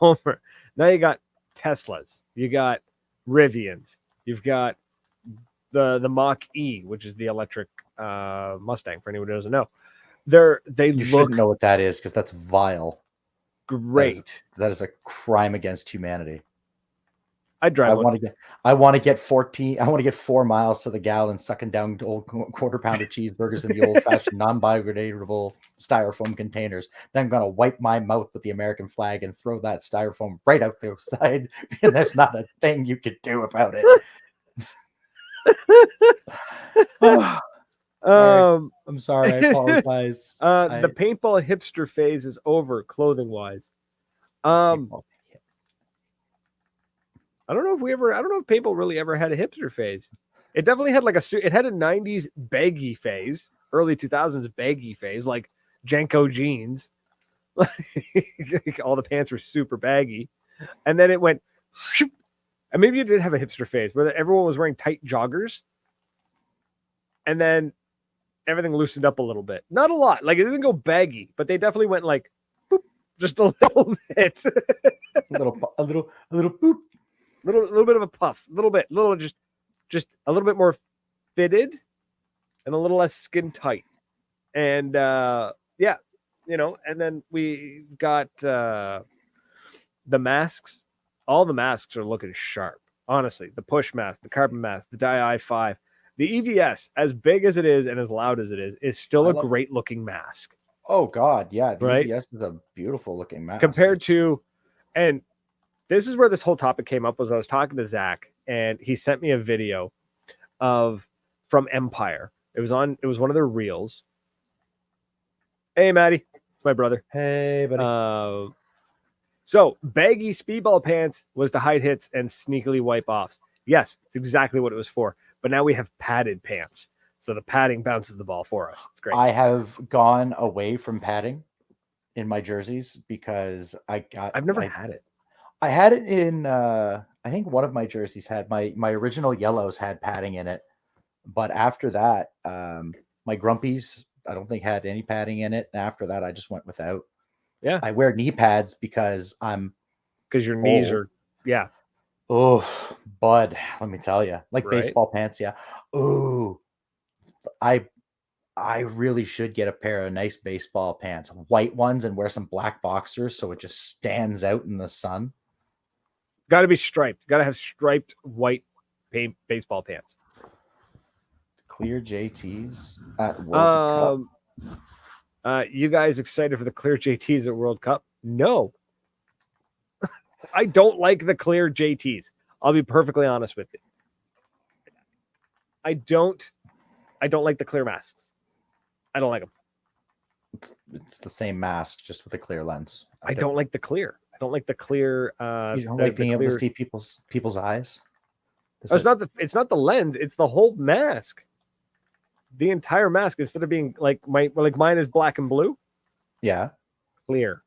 Homer. Now you got Teslas. You got Rivians. You've got the Mach-E, which is the electric Mustang. For anyone who doesn't know, you shouldn't know what that is because that's vile. Great. That is a crime against humanity. I want to get 4 miles to the gallon sucking down old quarter pounder cheeseburgers in the old fashioned non-biodegradable styrofoam containers. Then I'm going to wipe my mouth with the American flag and throw that styrofoam right out the side. And there's not a thing you could do about it. I'm sorry. I apologize. The paintball hipster phase is over, clothing wise. I don't know if paintball really ever had a hipster phase. It definitely had it had a 90s baggy phase, early 2000s baggy phase, like Janko jeans. Like all the pants were super baggy. And then it went, and maybe it did have a hipster phase where everyone was wearing tight joggers. And then everything loosened up a little bit. Not a lot. Like it didn't go baggy, but they definitely went like, boop, just a little bit. a little boop. Little bit of a puff, just a little bit more fitted and a little less skin tight. And and then we got the masks. All the masks are looking sharp. Honestly, the push mask, the carbon mask, the Dye i5, the EVS, as big as it is and as loud as it is still a great looking mask. Oh God, yeah, the EVS is a beautiful looking mask compared to, and this is where this whole topic came up. Was I was talking to Zach and he sent me a video from Empire. It was one of their reels. Hey, Maddie, it's my brother. Hey, buddy. So baggy speedball pants was to hide hits and sneakily wipe offs. Yes, it's exactly what it was for. But now we have padded pants, so the padding bounces the ball for us. It's great. I have gone away from padding in my jerseys because I've never had it. I had it in I think one of my jerseys had my original yellows had padding in it, but after that my grumpies I don't think had any padding in it, and after that I just went without. Yeah, I wear knee pads because your knees are oh, bud, let me tell you, like baseball pants. Yeah. Oh, I really should get a pair of nice baseball pants, white ones, and wear some black boxers so it just stands out in the sun. Got to be striped. Got to have striped white baseball pants. Clear JTs at World Cup. You guys excited for the clear JTs at World Cup? No. I don't like the clear JTs. I'll be perfectly honest with you. I don't like the clear masks. I don't like them. It's the same mask, just with a clear lens. I don't like the clear. I don't like the clear. You don't like being able to see people's eyes. It's not the lens. It's the whole mask. The entire mask, instead of being like mine is black and blue. Yeah. Clear.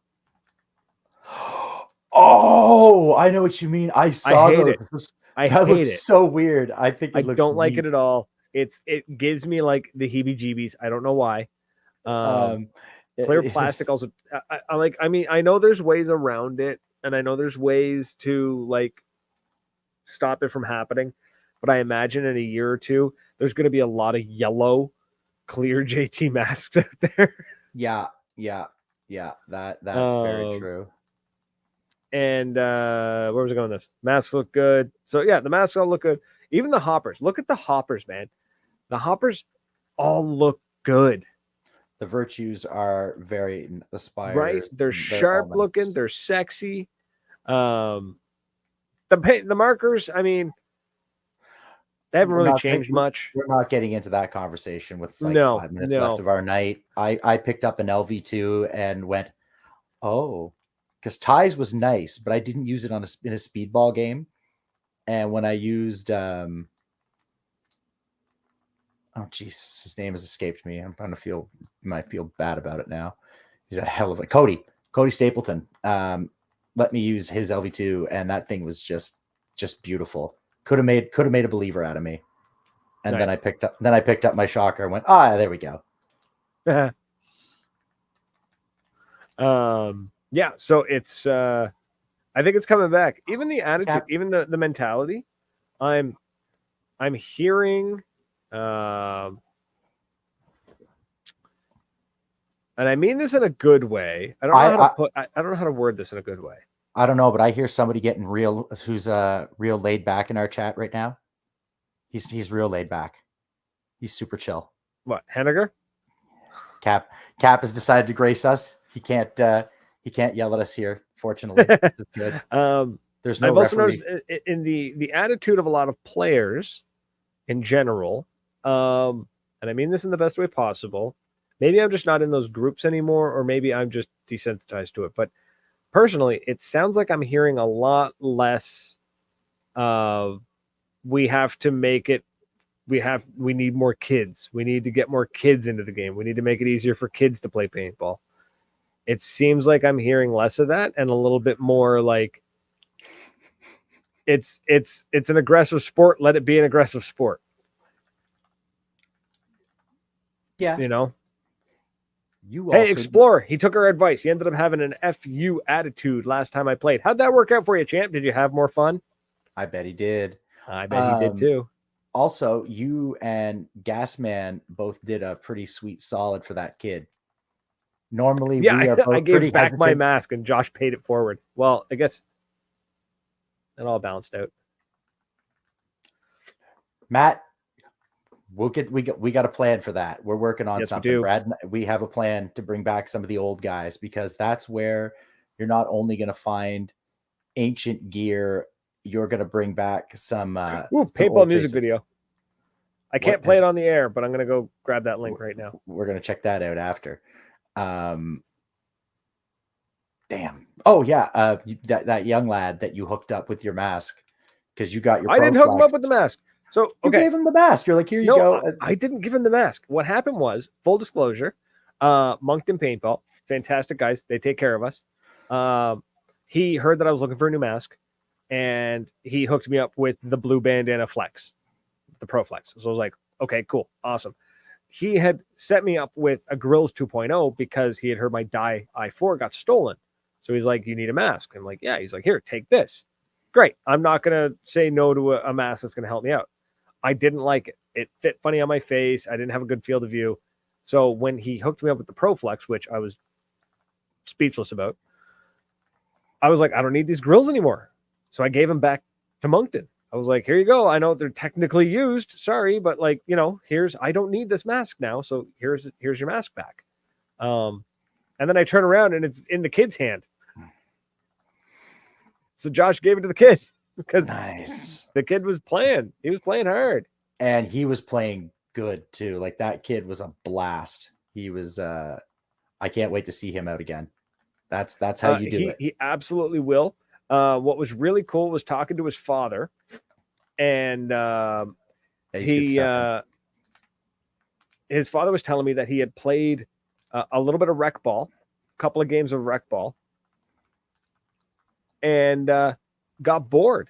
Oh, I know what you mean. I saw those. That looks so weird. I think I don't like it at all. It gives me like the heebie-jeebies. I don't know why. Clear plastic also. I know there's ways around it, and I know there's ways to like stop it from happening. But I imagine in a year or two, there's going to be a lot of yellow clear JT masks out there. Yeah. That's very true. And where was I going with this? Masks look good. So yeah, the masks all look good. Even the hoppers. Look at the hoppers, man. The hoppers all look good. The virtues are very aspired. Right? They're sharp looking. They're sexy. The markers, I mean, they haven't really changed much. We're not getting into that conversation with 5 minutes left of our night. I picked up an LV2 and went, oh, because Ties was nice, but I didn't use it in a speedball game. And when I used, oh Jesus, his name has escaped me. Might feel bad about it now. He's a hell of a Cody Stapleton. Let me use his LV2, and that thing was just beautiful. Could have made a believer out of me. And nice. Then I picked up my shocker and went, there we go. Yeah, so it's I think it's coming back. Even the attitude, even the mentality. I'm hearing and I mean this in a good way. I don't know how to word this in a good way. I don't know, but I hear somebody getting who's real laid back in our chat right now. He's real laid back. He's super chill. What, Henniger? Cap has decided to grace us. He can't yell at us here. Fortunately, this is good. There's no. I've also noticed in the attitude of a lot of players in general, and I mean this in the best way possible. Maybe I'm just not in those groups anymore, or maybe I'm just desensitized to it. But personally, it sounds like I'm hearing a lot less. We have to make it. We need more kids. We need to get more kids into the game. We need to make it easier for kids to play paintball. It seems like I'm hearing less of that and a little bit more like it's an aggressive sport. Let it be an aggressive sport. Yeah. You know? Hey, Explorer, he took our advice. He ended up having an FU attitude last time I played. How'd that work out for you, champ? Did you have more fun? I bet he did. I bet he did too. Also, you and Gasman both did a pretty sweet solid for that kid. Normally, we are both I gave back hesitant. my mask and Josh paid it forward. Well, I guess it all balanced out. Matt, we got a plan for that. We're working on something. We do. Brad, we have a plan to bring back some of the old guys, because that's where you're not only going to find ancient gear, you're going to bring back some paintball music video. I can't play it on the air, but I'm going to go grab that link right now. We're going to check that out after. Damn. Oh yeah. That young lad that you hooked up with your mask because you got your. I didn't hook him up with the mask. So you gave him the mask. You're like, here you go. I didn't give him the mask. What happened was, full disclosure, Moncton Paintball, fantastic guys. They take care of us. He heard that I was looking for a new mask, and he hooked me up with the blue bandana Flex, the Pro Flex. So I was like, okay, cool, awesome. He had set me up with a Grills 2.0 because he had heard my Die i4 got stolen. So he's like, you need a mask. I'm like, yeah. He's like, here, take this. Great. I'm not going to say no to a mask that's going to help me out. I didn't like it. It fit funny on my face. I didn't have a good field of view. So when he hooked me up with the Pro Flex, which I was speechless about, I was like, I don't need these grills anymore. So I gave them back to Moncton. I was like, here you go. I know they're technically used. Sorry, but like, I don't need this mask now. So here's your mask back. And then I turn around and it's in the kid's hand. So Josh gave it to the kid because the kid was playing. He was playing hard. And he was playing good too. Like that kid was a blast. He was, I can't wait to see him out again. That's how you do it. He absolutely will. What was really cool was talking to his father, and his father was telling me that he had played a little bit of rec ball, a couple of games of rec ball, and got bored.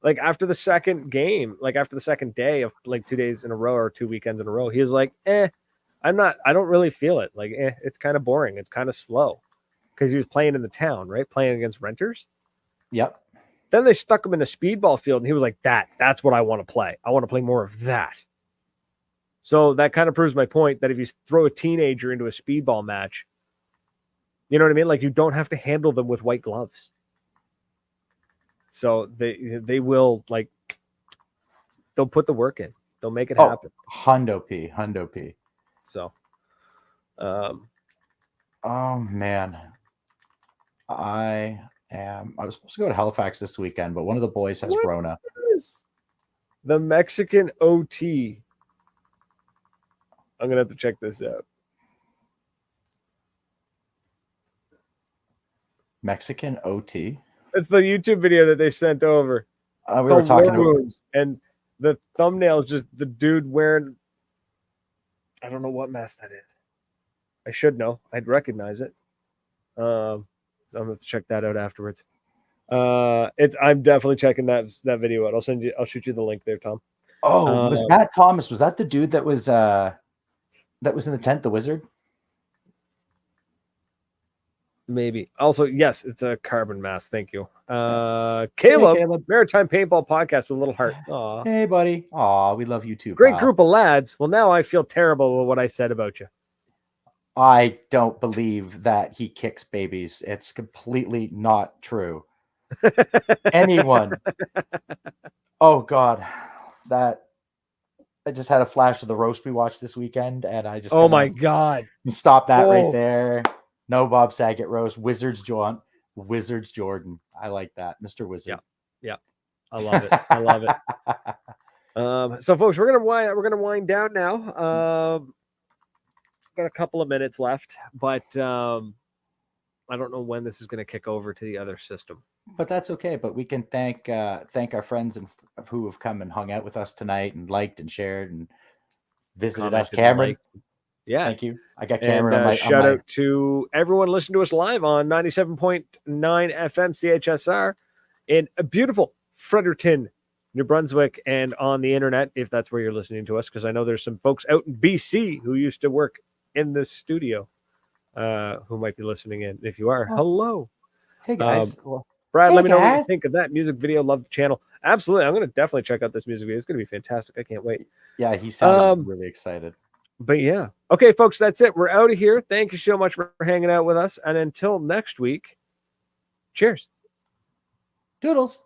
Like after the second game, like after the second day of like 2 days in a row or 2 weekends in a row, he was like, I don't really feel it. Like, it's kind of boring. It's kind of slow because he was playing in the town, right? Playing against renters. Yep. Then they stuck him in a speedball field and he was like, that's what I want to play. I want to play more of that. So that kind of proves my point that if you throw a teenager into a speedball match, you know what I mean? Like you don't have to handle them with white gloves. So they will like, they'll put the work in. They'll make it happen. Hundo P. So, oh man, I was supposed to go to Halifax this weekend, but one of the boys has Rona. The Mexican OT. I'm gonna have to check this out. Mexican OT. It's the YouTube video that they sent over. We were talking about, and the thumbnail is just the dude wearing. I don't know what mask that is. I should know. I'd recognize it. So I'm gonna have to check that out afterwards. I'm definitely checking that video out. I'll shoot you the link there, Tom. Oh, was Matt Thomas? Was that the dude that was in the tent, the wizard? Maybe. Also, yes, it's a carbon mask. Thank you. Caleb, Maritime Paintball Podcast with a little heart. Aw. Hey, buddy. Aw, we love you too. Great group of lads. Well, now I feel terrible with what I said about you. I don't believe that he kicks babies. It's completely not true. Anyone. Oh, God. I just had a flash of the roast we watched this weekend, and I just... Oh, my God. Stop that right there. No Bob Saget roast. Wizards Jordan. I like that. Mr. Wizard. Yeah. I love it. I love it. So folks, we're gonna wind down now. Got a couple of minutes left, but I don't know when this is gonna kick over to the other system. But that's okay. But we can thank our friends who have come and hung out with us tonight and liked and shared and visited us. Cameron. Yeah. Thank you. I got Cameron on my shout out to everyone listening to us live on 97.9 FM CHSR in a beautiful Fredericton, New Brunswick, and on the internet, if that's where you're listening to us, because I know there's some folks out in BC who used to work in this studio who might be listening in. If you are, hello. Hey, guys. Brad, let me know what you think of that music video. Love the channel. Absolutely. I'm going to definitely check out this music video. It's going to be fantastic. I can't wait. Yeah, he sounded really excited. But yeah. Okay, folks, that's it. We're out of here. Thank you so much for hanging out with us. And until next week, cheers. Doodles.